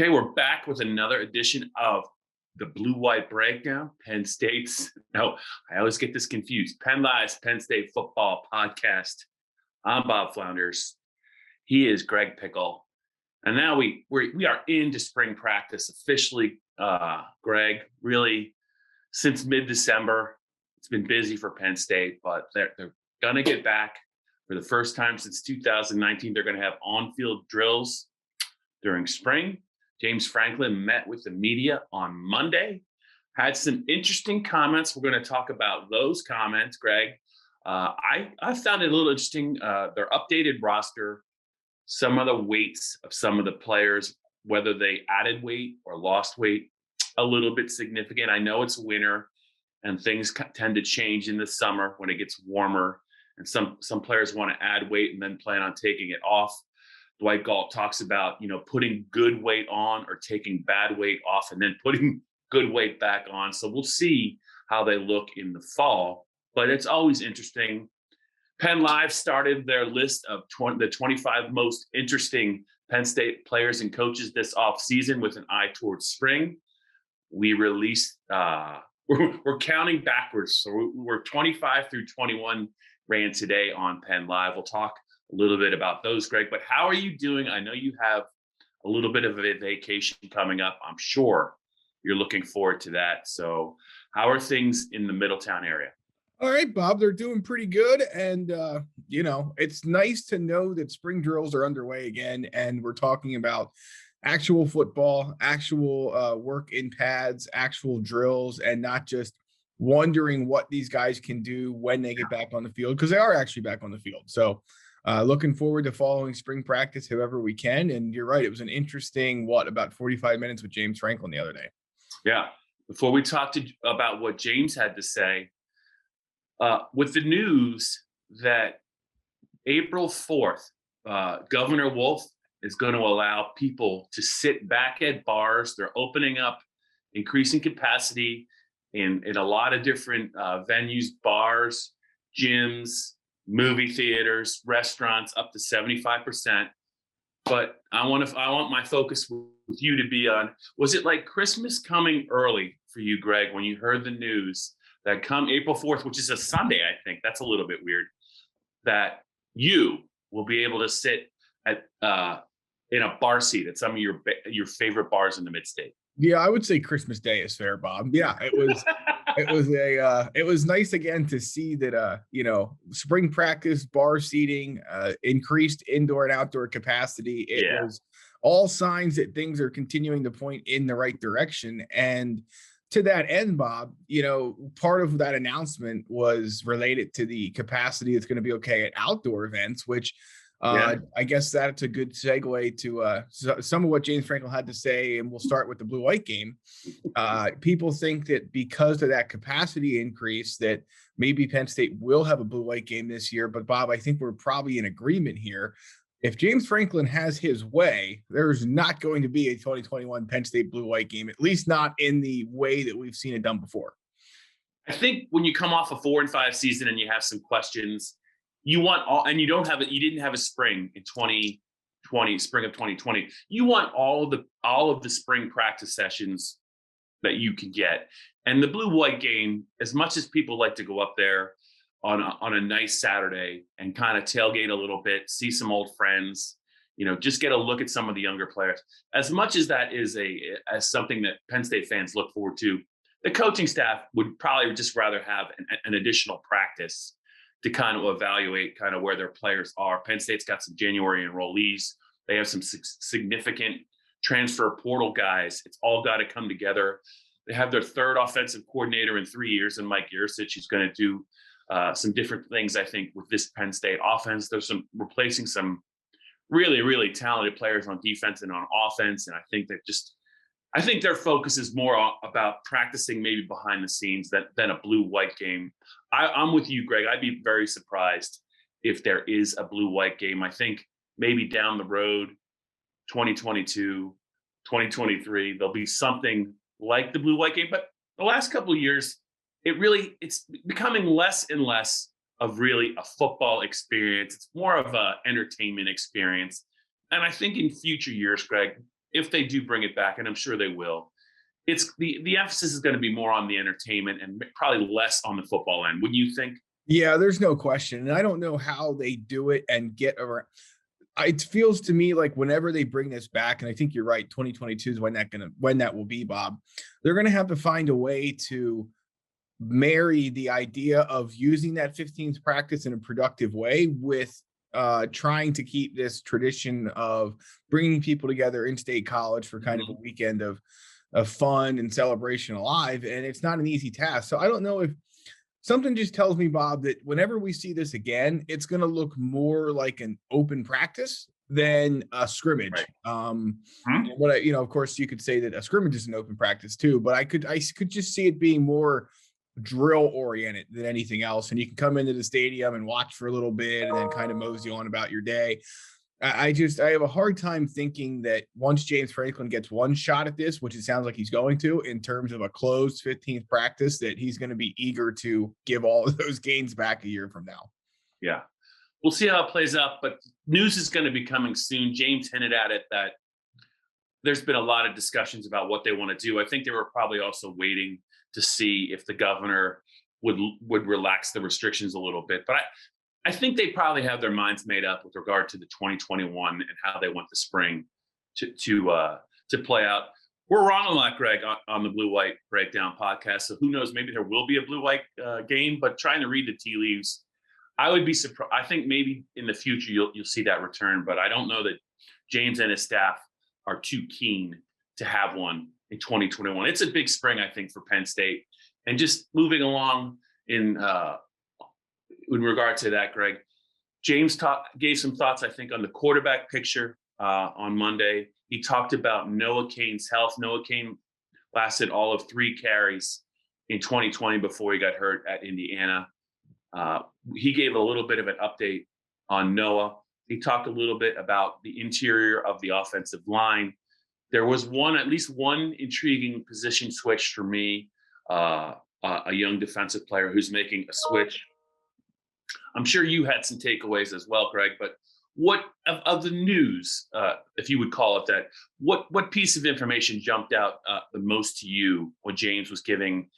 Okay, we're back with another edition of the Blue White Breakdown. Penn State's, no, I always get this confused. PennLive's Penn State football podcast. I'm Bob Flounders. He is Greg Pickel. And now we are into spring practice officially, Greg. Really, since mid-December, it's been busy for Penn State, but they're going to get back for the first time since 2019. They're going to have on-field drills during spring. James Franklin met with the media on Monday, had some interesting comments. We're going to talk about those comments, Greg. I found it a little interesting, their updated roster, some of the weights of some of the players, whether they added weight or lost weight, a little bit significant. I know it's winter and things tend to change in the summer when it gets warmer, and some players want to add weight and then plan on taking it off. Dwight Galt talks about, putting good weight on or taking bad weight off and then putting good weight back on. So we'll see how they look in the fall, but it's always interesting. PennLive started their list of the 25 most interesting Penn State players and coaches this offseason with an eye towards spring. We released, we're counting backwards. So we're 25 through 21 ran today on PennLive. We'll talk a little bit about those, Greg, but how are you doing? I know you have a little bit of a vacation coming up. I'm sure you're looking forward to that. So how are things in the Middletown area? All right, Bob, they're doing pretty good. And, it's nice to know that spring drills are underway again. And we're talking about actual football, actual work in pads, actual drills, and not just wondering what these guys can do when they get back on the field, because they are actually back on the field. So looking forward to following spring practice however we can. And you're right, it was an interesting, about 45 minutes with James Franklin the other day. Yeah. Before we talk about what James had to say, with the news that April 4th, Governor Wolf is going to allow people to sit back at bars. They're opening up, increasing capacity in a lot of different venues, bars, gyms, movie theaters, restaurants, up to 75%. But I want my focus with you to be on, was it like Christmas coming early for you, Greg, when you heard the news that come April 4th, which is a Sunday, I think, that's a little bit weird, that you will be able to sit at in a bar seat at some of your favorite bars in the Mid-State? Yeah, I would say Christmas Day is fair, Bob. Yeah, it was nice again to see that spring practice, bar seating, increased indoor and outdoor capacity. It was all signs that things are continuing to point in the right direction. And to that end, Bob, part of that announcement was related to the capacity that's going to be okay at outdoor events, which I guess that's a good segue to some of what James Franklin had to say, and we'll start with the blue-white game. People think that because of that capacity increase that maybe Penn State will have a blue-white game this year. But, Bob, I think we're probably in agreement here. If James Franklin has his way, there's not going to be a 2021 Penn State blue-white game, at least not in the way that we've seen it done before. I think when you come off a 4-5 season and you have some questions, you want all, and you didn't have a spring in 2020, spring of 2020. You want all of the spring practice sessions that you can get. And the blue-white game, as much as people like to go up there on a nice Saturday and kind of tailgate a little bit, see some old friends, just get a look at some of the younger players. As much as that is as something that Penn State fans look forward to, the coaching staff would probably just rather have an additional practice to kind of evaluate kind of where their players are. Penn State's got some January enrollees. They have some significant transfer portal guys. It's all got to come together. They have their third offensive coordinator in 3 years, and Mike Ursuch, who's going to do some different things, I think, with this Penn State offense. There's replacing some really, really talented players on defense and on offense. And I think their focus is more about practicing maybe behind the scenes than a blue-white game. I'm with you, Greg. I'd be very surprised if there is a blue-white game. I think maybe down the road, 2022, 2023, there'll be something like the blue-white game. But the last couple of years, it's becoming less and less of really a football experience. It's more of an entertainment experience. And I think in future years, Greg, if they do bring it back, and I'm sure they will, it's the emphasis is going to be more on the entertainment and probably less on the football end. Wouldn't you think? Yeah, there's no question. And I don't know how they do it and get around. It feels to me like whenever they bring this back, and I think you're right, 2022 is when that will be, Bob. They're gonna have to find a way to marry the idea of using that 15th practice in a productive way with trying to keep this tradition of bringing people together in state college for kind of a weekend of fun and celebration alive. And it's not an easy task. So I don't know if something just tells me, Bob, that whenever we see this again, it's going to look more like an open practice than a scrimmage. Right. What of course, you could say that a scrimmage is an open practice too, but I could just see it being more drill oriented than anything else. And you can come into the stadium and watch for a little bit and then kind of mosey on about your day. I have a hard time thinking that once James Franklin gets one shot at this, which it sounds like he's going to, in terms of a closed 15th practice, that he's going to be eager to give all of those gains back a year from now. Yeah. We'll see how it plays out, but news is going to be coming soon. James hinted at it that there's been a lot of discussions about what they want to do. I think they were probably also waiting to see if the governor would relax the restrictions a little bit. But I think they probably have their minds made up with regard to the 2021 and how they want the spring to play out. We're wrong a lot, Greg, on the Blue White Breakdown podcast. So who knows? Maybe there will be a Blue White game. But trying to read the tea leaves, I would be surprised. I think maybe in the future you'll see that return. But I don't know that James and his staff are too keen to have one in 2021. It's a big spring, I think, for Penn State. And just moving along in regard to that, Greg, James gave some thoughts, I think, on the quarterback picture on Monday. He talked about Noah Cain's health. Noah Cain lasted all of 3 carries in 2020 before he got hurt at Indiana. He gave a little bit of an update on Noah. He talked a little bit about the interior of the offensive line. There was at least one intriguing position switch for me, a young defensive player who's making a switch. I'm sure you had some takeaways as well, Greg, but what of the news, if you would call it that, what piece of information jumped out the most to you when James was giving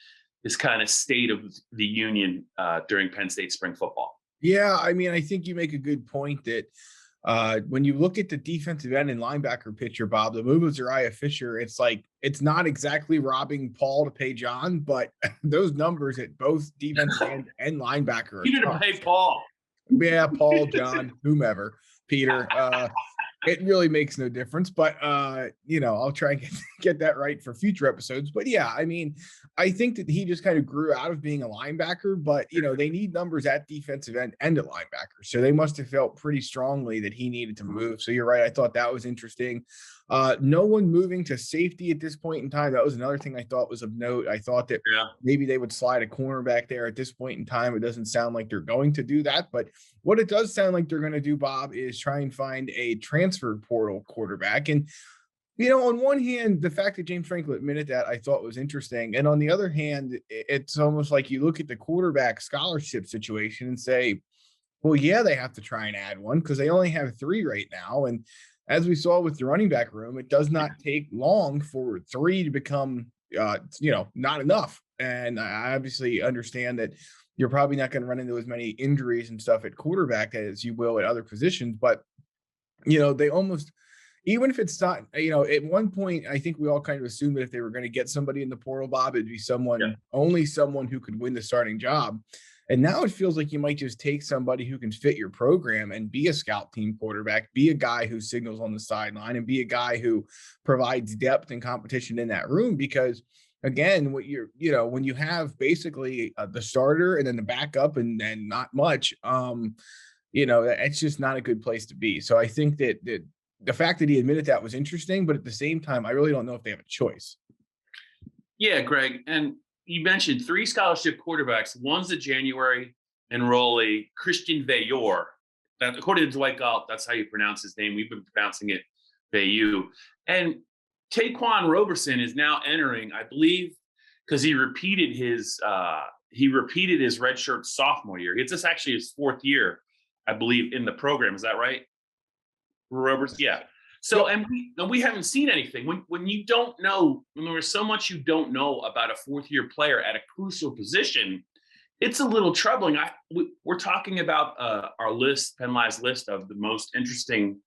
this kind of state of the union during Penn State spring football? Yeah, I mean, I think you make a good point that when you look at the defensive end and linebacker picture, Bob, the move of Zariah Fisher, it's like it's not exactly robbing Paul to pay John, but those numbers at both defensive end and linebacker. You didn't pay Paul. Yeah, Paul, John, whomever, Peter. It really makes no difference, but I'll try and get that right for future episodes. But yeah, I mean, I think that he just kind of grew out of being a linebacker, but they need numbers at defensive end and at linebacker. So they must have felt pretty strongly that he needed to move. So you're right. I thought that was interesting. No one moving to safety at this point in time. That was another thing I thought was of note. I thought that maybe they would slide a cornerback there at this point in time. It doesn't sound like they're going to do that, but what it does sound like they're going to do, Bob, is try and find a transfer portal quarterback. And, on one hand, the fact that James Franklin admitted that I thought was interesting. And on the other hand, it's almost like you look at the quarterback scholarship situation and say, well, yeah, they have to try and add one because they only have 3 right now. And as we saw with the running back room, it does not take long for 3 to become, not enough. And I obviously understand that you're probably not going to run into as many injuries and stuff at quarterback as you will at other positions. But, they almost, even if it's not, at one point, I think we all kind of assumed that if they were going to get somebody in the portal, Bob, it'd be only someone who could win the starting job. And now it feels like you might just take somebody who can fit your program and be a scout team quarterback, be a guy who signals on the sideline, and be a guy who provides depth and competition in that room. Because again, when you have basically the starter and then the backup and not much, it's just not a good place to be. So I think that the fact that he admitted that was interesting, but at the same time, I really don't know if they have a choice. Yeah, Greg. And you mentioned 3 scholarship quarterbacks. One's a January enrollee, Christian Veilleur. That, according to Dwight Galt, that's how you pronounce his name. We've been pronouncing it Veilleur. And Taquan Roberson is now entering, I believe, because he repeated his redshirt sophomore year. It's just actually his 4th year, I believe, in the program. Is that right, Roberson? Yeah. So, and we haven't seen anything. When you don't know, when there's so much you don't know about a fourth-year player at a crucial position, it's a little troubling. We're talking about our list, PennLive's list of the most interesting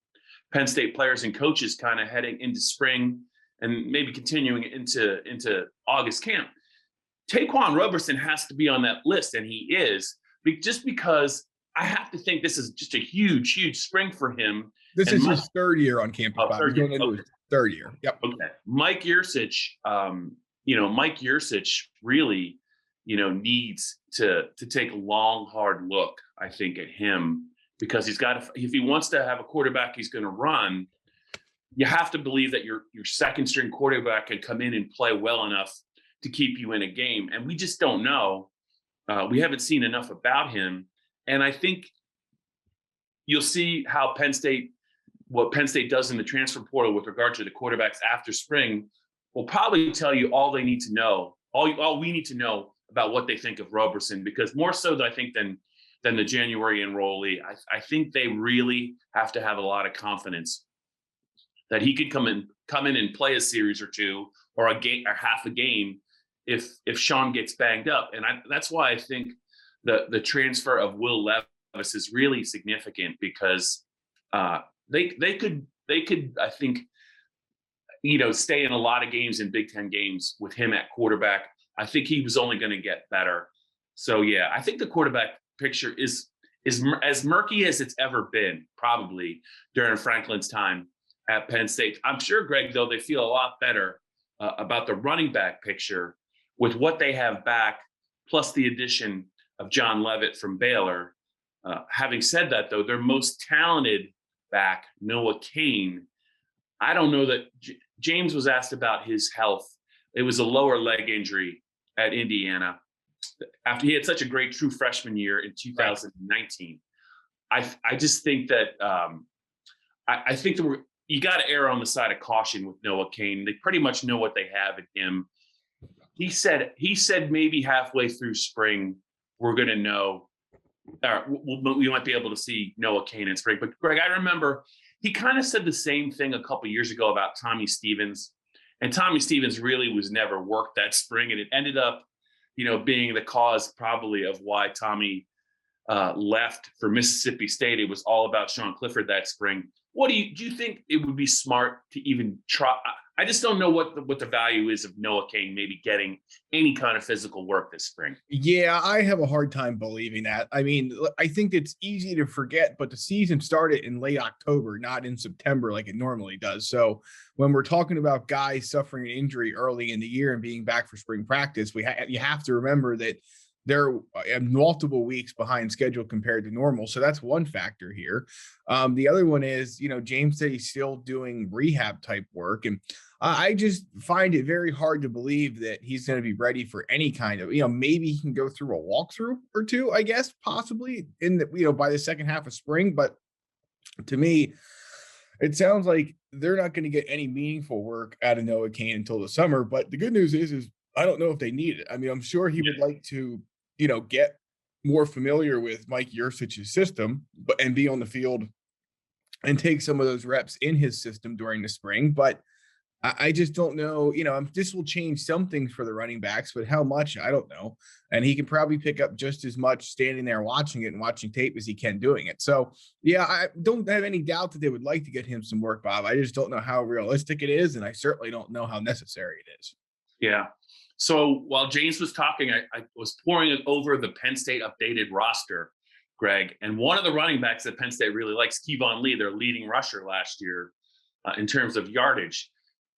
Penn State players and coaches kind of heading into spring and maybe continuing into August camp. Taquan Roberson has to be on that list, and he is, just because I have to think this is just a huge spring for him. This is his third year on campus. Third year. Okay. Third year. Yep. Okay. Mike Ursuch, Mike Ursuch really, needs to take a long, hard look, I think, at him, because he's got to, if he wants to have a quarterback he's going to run, you have to believe that your second string quarterback can come in and play well enough to keep you in a game. And we just don't know. We haven't seen enough about him. And I think you'll see how what Penn State does in the transfer portal with regard to the quarterbacks after spring will probably tell you all they need to know, all we need to know about what they think of Roberson, because more so than I think than the January enrollee, I think they really have to have a lot of confidence that he could come in and play a series or two or a game or half a game if Sean gets banged up. And that's why I think the transfer of Will Levis is really significant, because they could I think stay in a lot of games in Big Ten games with him at quarterback. I think he was only going to get better. So yeah, I think the quarterback picture is as murky as it's ever been, probably during Franklin's time at Penn State. I'm sure, Greg, though, they feel a lot better about the running back picture with what they have back, plus the addition of John Leavitt from Baylor. Having said that, though, their most talented back, Noah Cain, I don't know that James was asked about his health. It was a lower leg injury at Indiana after he had such a great true freshman year in 2019. Right. I just think that I think that you got to err on the side of caution with Noah Cain. They pretty much know what they have in him. He said maybe halfway through spring we're going to know. We might be able to see Noah Cain in spring. But Greg, I remember he kind of said the same thing a couple years ago about Tommy Stevens, and Tommy Stevens really was never worked that spring, and it ended up, being the cause probably of why Tommy left for Mississippi State. It was all about Sean Clifford that spring. Do you think it would be smart to even try? I just don't know what the value is of Noah Cain maybe getting any kind of physical work this spring. Yeah, I have a hard time believing that. I mean, I think it's easy to forget, but the season started in late October, not in September like it normally does. So when we're talking about guys suffering an injury early in the year and being back for spring practice, you have to remember that they're multiple weeks behind schedule compared to normal. So that's one factor here. The other one is, James said he's still doing rehab type work. And I just find it very hard to believe that he's going to be ready for any kind of, maybe he can go through a walkthrough or two, I guess, possibly by the second half of spring. But to me, it sounds like they're not going to get any meaningful work out of Noah Cain until the summer. But the good news is I don't know if they need it. I mean, I'm sure he would like to, get more familiar with Mike Ursuch's system, and be on the field and take some of those reps in his system during the spring. But I just don't know, this will change some things for the running backs, but how much, I don't know. And he can probably pick up just as much standing there watching it and watching tape as he can doing it. So yeah, I don't have any doubt that they would like to get him some work, Bob. I just don't know how realistic it is. And I certainly don't know how necessary it is. Yeah. So while James was talking, I was pouring over the Penn State updated roster, Greg, and one of the running backs that Penn State really likes, Kevon Lee, their leading rusher last year in terms of yardage.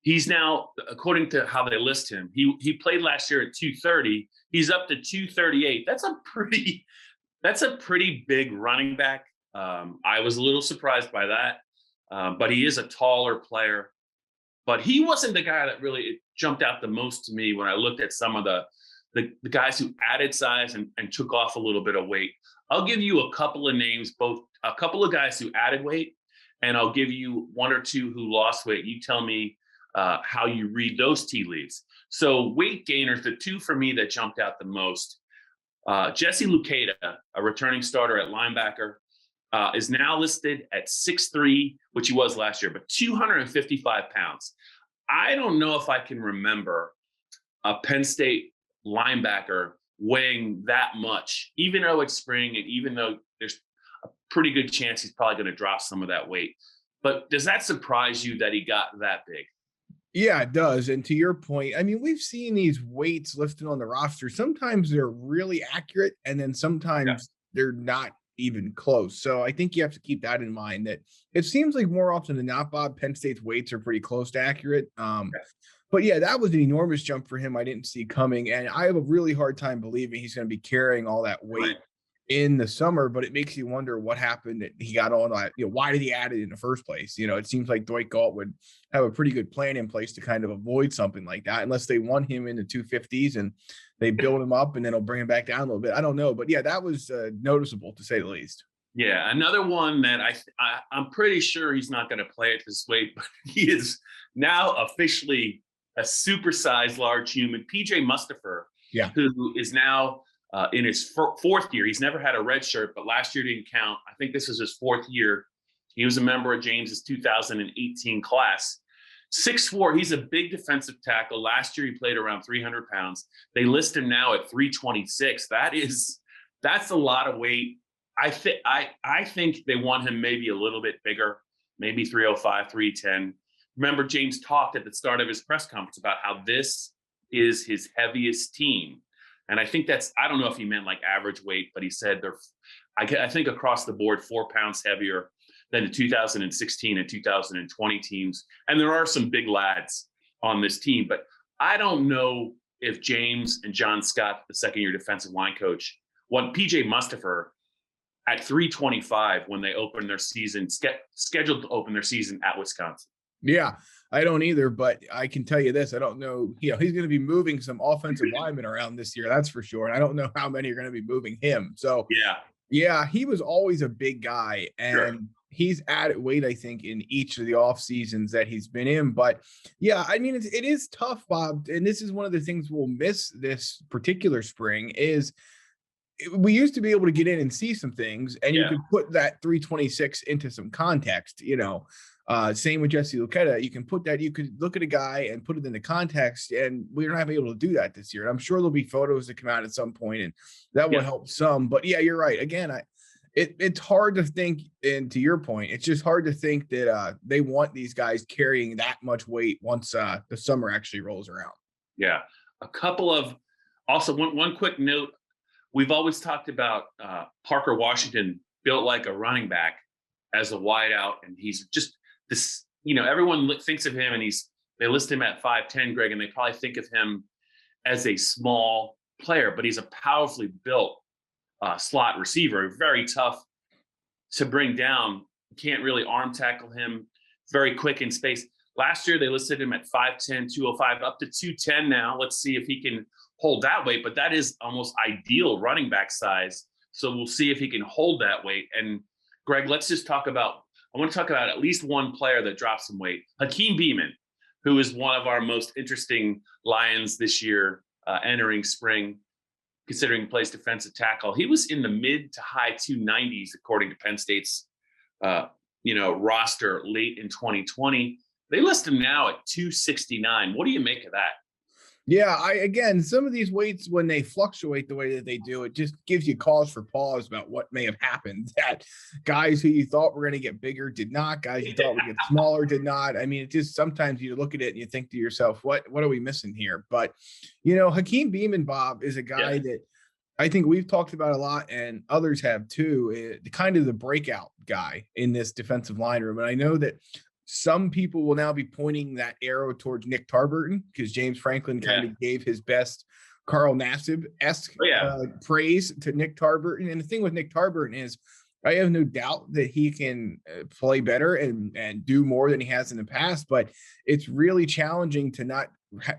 He's now, according to how they list him, he played last year at 230. He's up to 238. That's a pretty big running back. I was a little surprised by that, but he is a taller player. But he wasn't the guy that really jumped out the most to me when I looked at some of the guys who added size and took off a little bit of weight. I'll give you a couple of names, both a couple of guys who added weight, and I'll give you one or two who lost weight. You tell me how you read those tea leaves. So weight gainers, the two for me that jumped out the most, Jessie Lukeda, a returning starter at linebacker, is now listed at 6'3", which he was last year, but 255 pounds. I don't know if I can remember a Penn State linebacker weighing that much, even though it's spring and even though there's a pretty good chance he's probably going to drop some of that weight. But does that surprise you that he got that big? Yeah, it does. And to your point, I mean, we've seen these weights listed on the roster. Sometimes they're really accurate, and then sometimes they're not even close. So I think you have to keep that in mind, that it seems like more often than not, Bob, Penn State's weights are pretty close to accurate. But yeah, that was an enormous jump for him. I didn't see coming. And I have a really hard time believing he's going to be carrying all that weight in the summer, but it makes you wonder what happened that he got on that. Why did he add it in the first place? It seems like Dwight Galt would have a pretty good plan in place to kind of avoid something like that, unless they want him in the 250s and they build him up and then he'll bring him back down a little bit. I don't know, but yeah, that was noticeable to say the least. Yeah, another one that I'm pretty sure he's not going to play at this weight, but he is now officially a supersized large human, PJ Mustafer, who is now in his fourth year. He's never had a red shirt, but last year didn't count. I think this is his fourth year. He was a member of James's 2018 class. 6'4", he's a big defensive tackle. Last year he played around 300 pounds. They list him now at 326. That's a lot of weight. I think they want him maybe a little bit bigger, maybe 305, 310. Remember, James talked at the start of his press conference about how this is his heaviest team. And I think I don't know if he meant like average weight, but he said I think across the board, 4 pounds heavier than the 2016 and 2020 teams. And there are some big lads on this team, but I don't know if James and John Scott, the second-year defensive line coach, want PJ Mustafer at 325 when they open their season, scheduled to open their season at Wisconsin. Yeah, I don't either, but I can tell you this. I don't know, he's going to be moving some offensive linemen around this year. That's for sure. And I don't know how many are going to be moving him. So yeah, he was always a big guy, and he's added weight, I think, in each of the off seasons that he's been in. But yeah, I mean, it is tough, Bob. And this is one of the things we'll miss this particular spring is we used to be able to get in and see some things, and you could put that 326 into some context, same with Jessie Lukeda. You could look at a guy and put it into context, and we're not able to do that this year. And I'm sure there'll be photos that come out at some point, and that will help some. But yeah, you're right. Again, it's hard to think, and to your point, it's just hard to think that they want these guys carrying that much weight once the summer actually rolls around. Yeah. A couple of, also one quick note. We've always talked about Parker Washington built like a running back as a wideout, and he's just this, everyone thinks of him, and they list him at 5'10", Greg, and they probably think of him as a small player, but he's a powerfully built slot receiver, very tough to bring down. You can't really arm tackle him, very quick in space. Last year, they listed him at 5'10", 205, up to 210 now. Let's see if he can hold that weight, but that is almost ideal running back size. So we'll see if he can hold that weight. And Greg, I want to talk about at least one player that dropped some weight, Hakeem Beeman, who is one of our most interesting Lions this year, entering spring, considering he plays defensive tackle. He was in the mid to high 290s, according to Penn State's, roster late in 2020. They list him now at 269. What do you make of that? Yeah, again, some of these weights, when they fluctuate the way that they do, it just gives you cause for pause about what may have happened. That guys who you thought were going to get bigger did not. Guys you thought would get smaller did not. I mean, it just sometimes you look at it and you think to yourself, what are we missing here? But, Hakeem Beeman, Bob, is a guy that I think we've talked about a lot, and others have too, kind of the breakout guy in this defensive line room. And I know that some people will now be pointing that arrow towards Nick Tarburton, because James Franklin kind of gave his best Carl Nassib-esque praise to Nick Tarburton. And the thing with Nick Tarburton is I have no doubt that he can play better and do more than he has in the past, but it's really challenging to not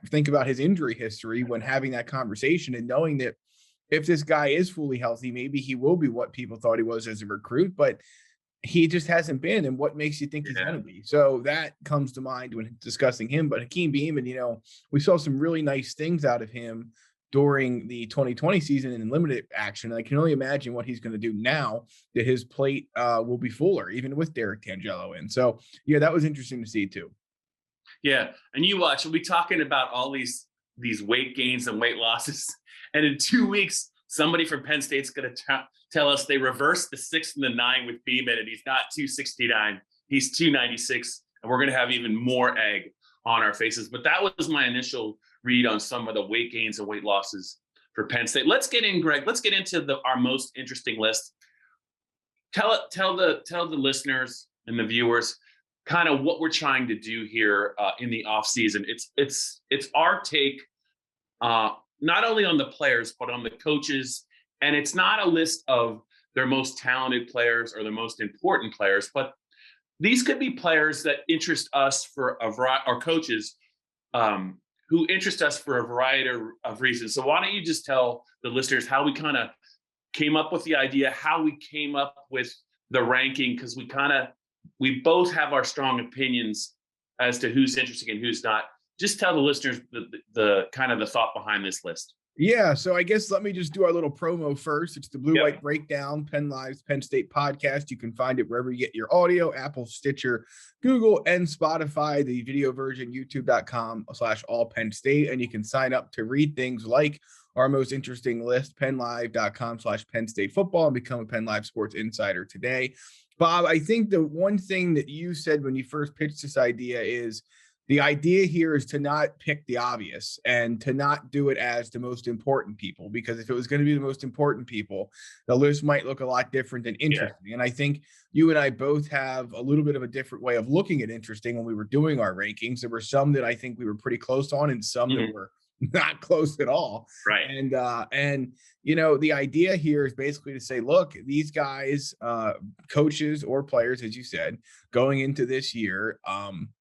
think about his injury history when having that conversation, and knowing that if this guy is fully healthy, maybe he will be what people thought he was as a recruit, but he just hasn't been. And what makes you think he's going to be? So that comes to mind when discussing him. But Hakeem Beeman, we saw some really nice things out of him during the 2020 season in limited action. I can only imagine what he's going to do now that his plate will be fuller, even with Derek Tangelo in. So, yeah, that was interesting to see too. Yeah, and you watch, we'll be talking about all these weight gains and weight losses, and in 2 weeks, somebody from Penn State's going to tell us they reversed the 6 and the 9 with Beeman, and he's not 269, he's 296, and we're going to have even more egg on our faces. But that was my initial read on some of the weight gains and weight losses for Penn State. Let's get in, Greg. Let's get into our most interesting list. Tell the listeners and the viewers kind of what we're trying to do here in the off season. It's our take, not only on the players but on the coaches, and it's not a list of their most talented players or the most important players, but these could be players that interest us for a variety, or coaches who interest us for a variety of reasons. So why don't you just tell the listeners how we kind of came up with the idea, how we came up with the ranking, because we both have our strong opinions as to who's interesting and who's not. Just tell the listeners the kind of the thought behind this list. Yeah, so I guess let me just do our little promo first. It's the Blue White Breakdown, PennLive's Penn State podcast. You can find it wherever you get your audio, Apple, Stitcher, Google, and Spotify. The video version, youtube.com/allpennstate. And you can sign up to read things like our most interesting list, PennLive.com/Penn State football, and become a PennLive Sports Insider today. Bob, I think the one thing that you said when you first pitched this idea is the idea here is to not pick the obvious and to not do it as the most important people, because if it was going to be the most important people, the list might look a lot different than interesting. Yeah. And I think you and I both have a little bit of a different way of looking at interesting when we were doing our rankings. There were some that I think we were pretty close on and some that were not close at all. Right. And, you know, the idea here is basically to say, look, these guys, coaches or players, as you said, going into this year,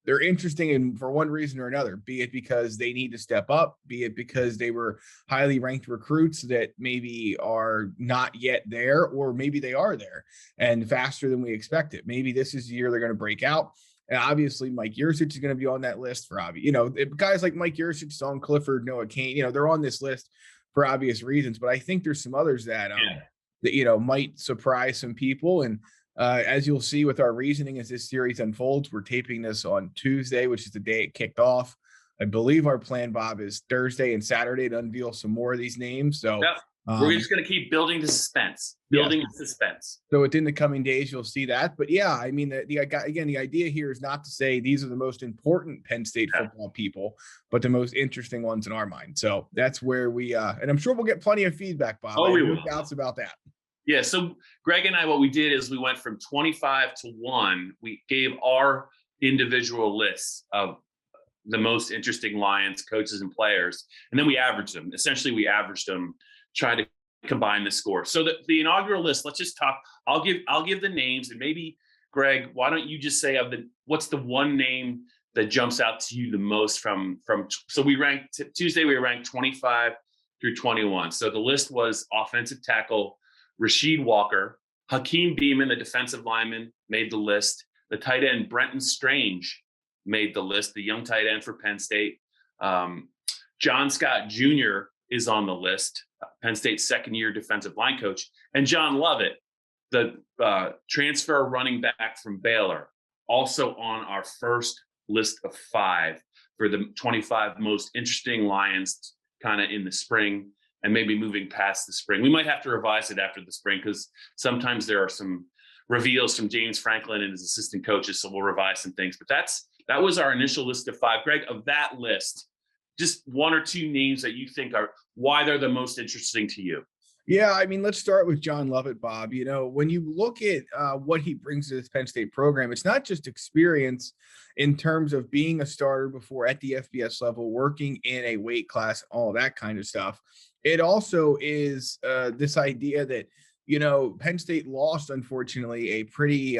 they're interesting in for one reason or another, be it because they need to step up, be it because they were highly ranked recruits that maybe are not yet there, or maybe they are there and faster than we expected. Maybe this is the year they're going to break out. And obviously, Mike Ursuch is going to be on that list for obvious. You know, guys like Mike Ursuch, Sean Clifford, Noah Kane, you know, they're on this list for obvious reasons. But I think there's some others that, that you know, might surprise some people. And as you'll see with our reasoning as this series unfolds, we're taping this on Tuesday, which is the day it kicked off. I believe our plan, Bob, is Thursday and Saturday to unveil some more of these names. So we're just going to keep building the suspense, suspense. So within the coming days, you'll see that. But yeah, I mean, the idea here is not to say these are the most important Penn State football people, but the most interesting ones in our mind. So that's where we, and I'm sure we'll get plenty of feedback, Bob. Oh, we will. No doubts about that. Yeah. So Greg and I, what we did is we went from 25 to 1. We gave our individual lists of the most interesting Lions coaches and players, and then we averaged them. Essentially, we averaged them, try to combine the score. So the inaugural list, let's just talk. I'll give the names, and maybe Greg, why don't you just say what's the one name that jumps out to you the most from so we ranked Tuesday, we ranked 25 through 21. So the list was offensive tackle Rasheed Walker, Hakeem Beeman, the defensive lineman, made the list. The tight end Brenton Strange made the list, the young tight end for Penn State. John Scott Jr. is on the list, Penn State's second-year defensive line coach. And John Lovett, the transfer running back from Baylor, also on our first list of 5 for the 25 most interesting Lions kind of in the spring and maybe moving past the spring. We might have to revise it after the spring because sometimes there are some reveals from James Franklin and his assistant coaches, so we'll revise some things. But that was our initial list of 5. Greg, of that list, just 1 or 2 names that you think are why they're the most interesting to you. Yeah, I mean, let's start with John Lovett, Bob. You know, when you look at what he brings to this Penn State program, it's not just experience in terms of being a starter before at the FBS level, working in a weight class, all that kind of stuff. It also is this idea that, you know, Penn State lost, unfortunately, a pretty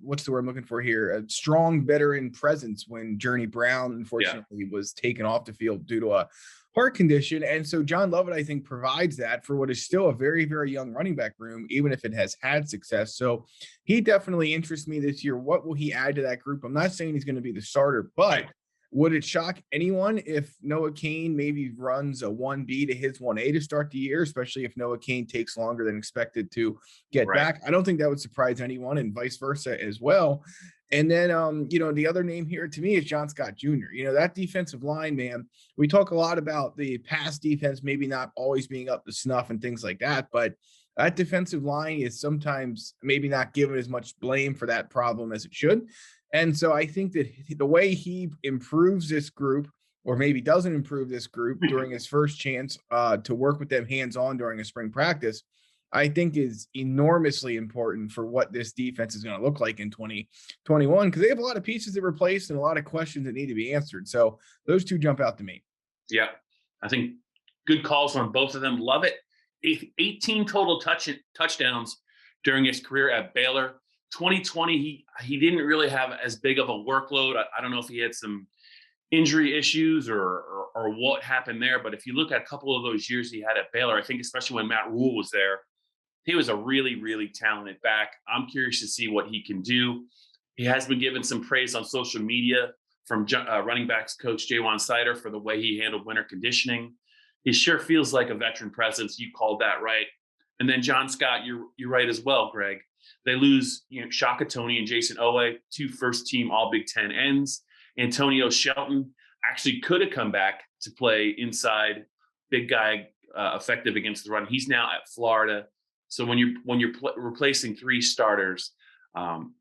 what's the word I'm looking for here? A strong veteran presence when Journey Brown, unfortunately, was taken off the field due to a heart condition. And so John Lovett, I think, provides that for what is still a very, very young running back room, even if it has had success. So he definitely interests me this year. What will he add to that group? I'm not saying he's going to be the starter, but Would it shock anyone if Noah Cain maybe runs a 1B to his 1A to start the year, especially if Noah Cain takes longer than expected to get back? I don't think that would surprise anyone, and vice versa as well. And then, the other name here to me is John Scott Jr. That defensive line, man, we talk a lot about the pass defense maybe not always being up to snuff and things like that, but that defensive line is sometimes maybe not given as much blame for that problem as it should. And so I think that the way he improves this group, or maybe doesn't improve this group during his first chance to work with them hands-on during a spring practice, I think is enormously important for what this defense is going to look like in 2021, because they have a lot of pieces to replace and a lot of questions that need to be answered. So those two jump out to me. Yeah, I think good calls on both of them. Love it. 18 total touchdowns during his career at Baylor. 2020, he didn't really have as big of a workload. I don't know if he had some injury issues or what happened there, but if you look at a couple of those years he had at Baylor, I think especially when Matt Rule was there, he was a really, really talented back. I'm curious to see what he can do. He has been given some praise on social media from running backs coach Jaywan Sider for the way he handled winter conditioning. He sure feels like a veteran presence. You called that right. And then John Scott, you're right as well, Greg. They lose, Shaka Toney and Jason Owe, two first-team All-Big Ten ends. Antonio Shelton actually could have come back to play inside, big guy, effective against the run. He's now at Florida. So when you're replacing three starters,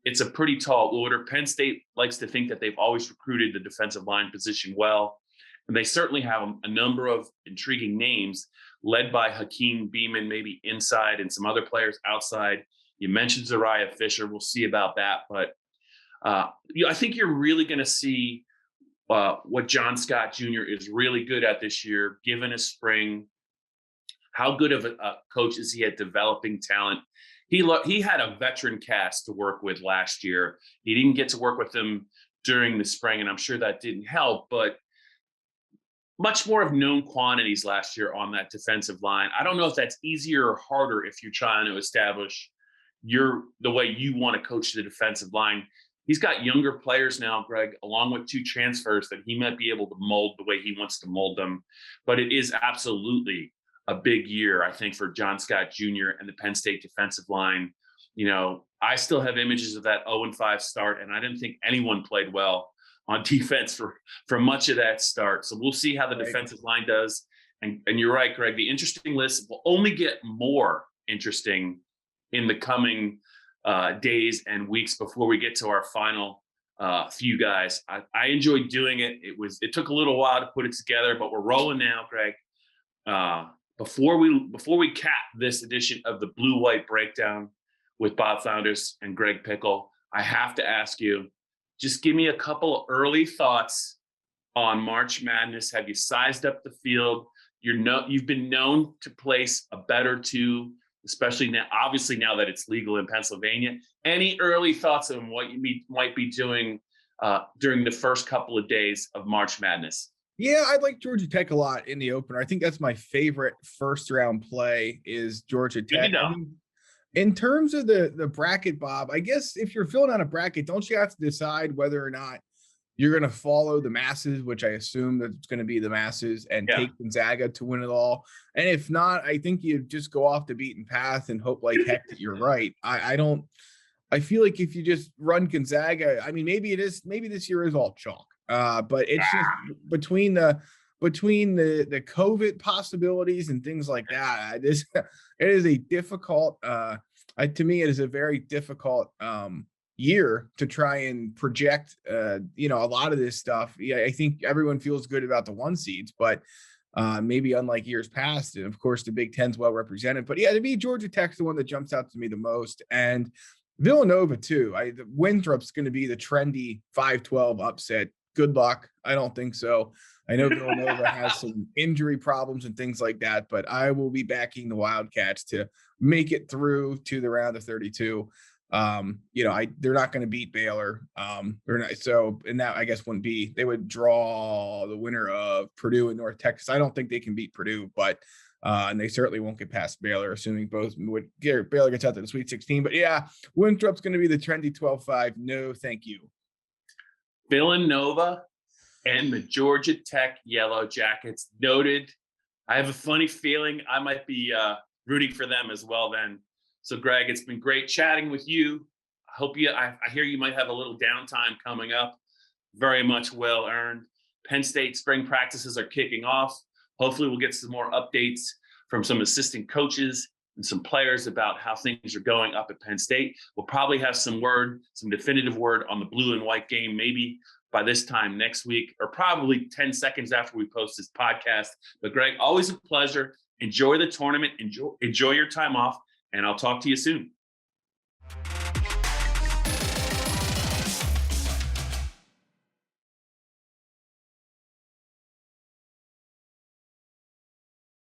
it's a pretty tall order. Penn State likes to think that they've always recruited the defensive line position well, and they certainly have a number of intriguing names, led by Hakeem Beeman, maybe inside, and some other players outside. You mentioned Zariah Fisher. We'll see about that. But I think you're really going to see what John Scott Jr. is really good at this year, given a spring. How good of a coach is he at developing talent? He had a veteran cast to work with last year. He didn't get to work with them during the spring, and I'm sure that didn't help. But much more of known quantities last year on that defensive line. I don't know if that's easier or harder if you're trying to establish the way you want to coach the defensive line. He's got younger players now, Greg, along with two transfers that he might be able to mold the way he wants to mold them. But it is absolutely a big year, I think, for John Scott Jr. and the Penn State defensive line. I still have images of that 0-5 start, and I didn't think anyone played well on defense for much of that start. So we'll see how the defensive line does. And you're right, Greg, the interesting list will only get more interesting in the coming days and weeks before we get to our final few guys. I enjoyed doing it. It took a little while to put it together, but we're rolling now, Greg. Before we cap this edition of the Blue White Breakdown with Bob Flounders and Greg Pickel, I have to ask you, just give me a couple of early thoughts on March Madness. Have you sized up the field? You've been known to place a bet or two, especially now, obviously now that it's legal in Pennsylvania. Any early thoughts on what you might be doing during the first couple of days of March Madness? Yeah, I like Georgia Tech a lot in the opener. I think that's my favorite first round play is Georgia Tech. In terms of the bracket, Bob, I guess if you're filling out a bracket, don't you have to decide whether or not you're going to follow the masses, which I assume that it's going to be the masses, and take Gonzaga to win it all? And if not, I think you just go off the beaten path and hope like heck that you're right. I feel like if you just run Gonzaga, I mean, maybe this year is all chalk. But it's just between the COVID possibilities and things like that, it is a difficult, to me, it is a very difficult year to try and project, a lot of this stuff. Yeah, I think everyone feels good about the 1 seeds, but maybe unlike years past, and of course the Big Ten's well represented. But yeah, to me, Georgia Tech's the one that jumps out to me the most, and Villanova too. Winthrop's going to be the trendy 5-12 upset. Good luck. I don't think so. I know Villanova has some injury problems and things like that, but I will be backing the Wildcats to make it through to the round of 32. They're not going to beat Baylor. They're not, so, and that I guess wouldn't be, they would draw the winner of Purdue and North Texas. I don't think they can beat Purdue, but and they certainly won't get past Baylor, assuming Baylor gets out to the Sweet 16. But yeah, Winthrop's going to be the trendy 12-5. No, thank you. Villanova and the Georgia Tech Yellow Jackets. Noted. I have a funny feeling I might be rooting for them as well then. So, Greg, it's been great chatting with you. I hear you might have a little downtime coming up. Very much well earned. Penn State spring practices are kicking off. Hopefully we'll get some more updates from some assistant coaches and some players about how things are going up at Penn State. We'll probably have some definitive word on the blue and white game, maybe by this time next week, or probably 10 seconds after we post this podcast. But Greg, always a pleasure. Enjoy the tournament. Enjoy your time off, and I'll talk to you soon.